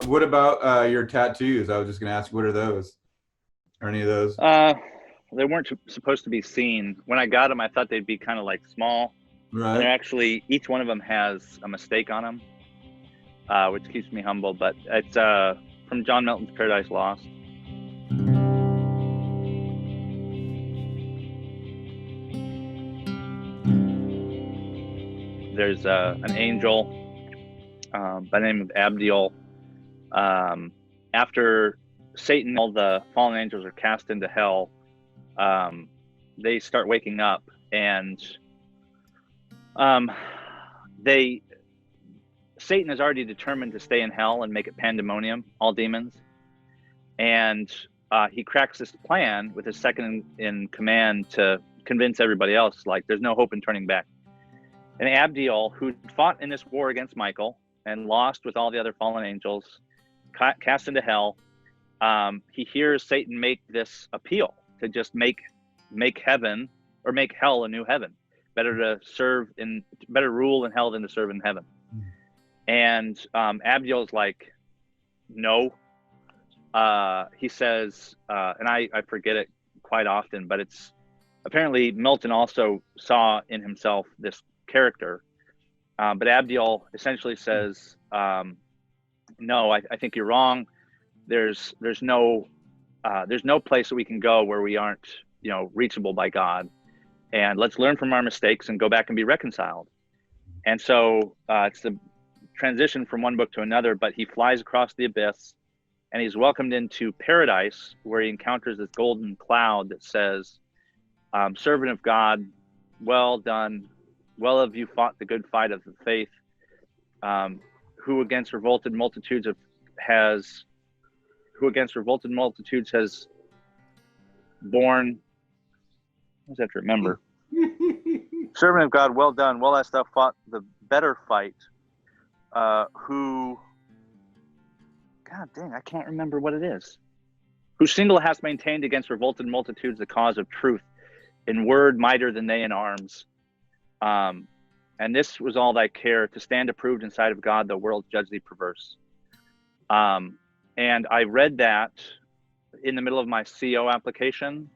What about your tattoos? I was just gonna ask, what are those? Or any of those? They weren't supposed to be seen. When I got them, I thought they'd be kind of like small, and they're Right. actually, each one of them has a mistake on them, which keeps me humble. But it's from John Milton's Paradise Lost. There's an angel by the name of Abdiel. Um, After Satan, all the fallen angels are cast into hell. They start waking up, and um, they Satan is already determined to stay in hell and make it pandemonium, all demons, and he cracks this plan with his second in command to convince everybody else, like, there's no hope in turning back. And Abdiel, who fought in this war against Michael and lost with all the other fallen angels, cast into hell, he hears Satan make this appeal to just make heaven, or make hell a new heaven. Better rule in hell than to serve in heaven. And Abdiel's like, no. He says, and I forget it quite often, but it's apparently Milton also saw in himself this character. But Abdiel essentially says, no, I think you're wrong. There's no place that we can go where we aren't, reachable by God. And let's learn from our mistakes and go back and be reconciled. And so it's the transition from one book to another, but he flies across the abyss and he's welcomed into paradise, where he encounters this golden cloud that says, servant of God, well done. Well have you fought the good fight of the faith. Who against revolted multitudes has borne, what does that have to remember? Servant of God, well done. Well hast thou fought the better fight. Who, God dang, I can't remember what it is. Who single hast maintained against revolted multitudes the cause of truth, in word mightier than they in arms. And this was all thy care, to stand approved in sight of God, the world judge thee perverse. And I read that in the middle of my CO application,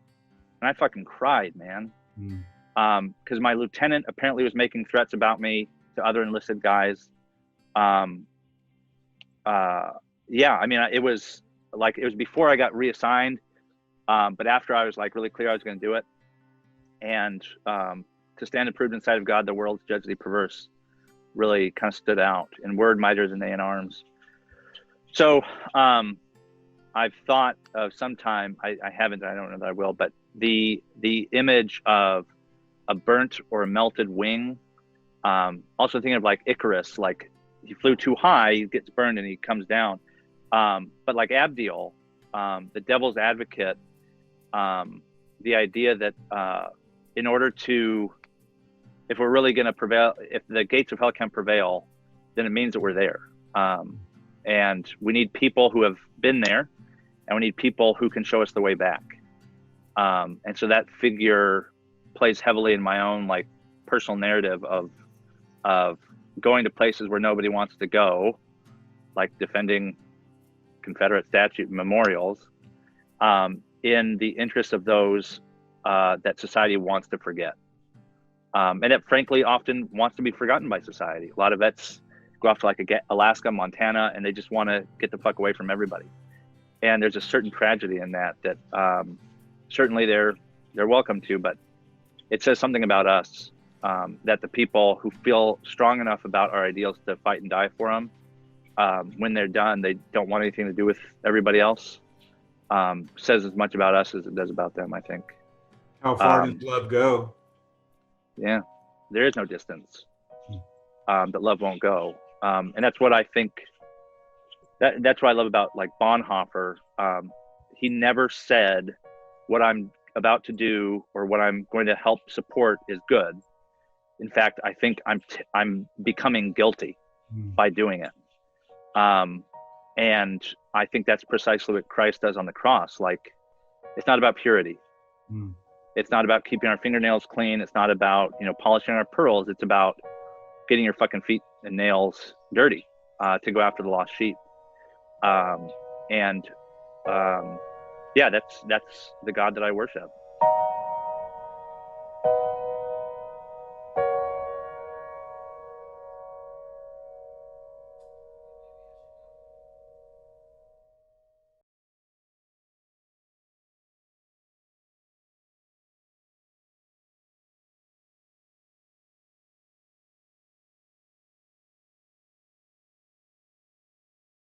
and I fucking cried, man. Because my lieutenant apparently was making threats about me to other enlisted guys. Yeah, I mean, it was before I got reassigned, but after I was like really clear I was going to do it. And to stand approved in sight of God, the world judge thee perverse, really kind of stood out. In word mightier than they in arms. So I've thought of sometime, I haven't, I don't know that I will, but the image of a burnt or a melted wing, also thinking of like Icarus, like he flew too high, he gets burned and he comes down. But like Abdiel, the devil's advocate, the idea that in order to, if we're really going to prevail, if the gates of hell can't prevail, then it means that we're there. And we need people who have been there, and we need people who can show us the way back. And so that figure plays heavily in my own like personal narrative of going to places where nobody wants to go, like defending Confederate statue memorials, in the interest of those that society wants to forget. And that frankly often wants to be forgotten by society. A lot of vets go off to like Alaska, Montana, and they just want to get the fuck away from everybody. And there's a certain tragedy in that certainly they're welcome to, but it says something about us, that the people who feel strong enough about our ideals to fight and die for them, when they're done, they don't want anything to do with everybody else. Says as much about us as it does about them, I think. How far does love go? Yeah, there is no distance that love won't go. And that's what I think, that's what I love about like Bonhoeffer. He never said what I'm about to do or what I'm going to help support is good. In fact, I think I'm becoming guilty by doing it. And I think that's precisely what Christ does on the cross. Like, it's not about purity. It's not about keeping our fingernails clean. It's not about, polishing our pearls. It's about getting your fucking feet and nails dirty, to go after the lost sheep. And yeah, that's the God that I worship.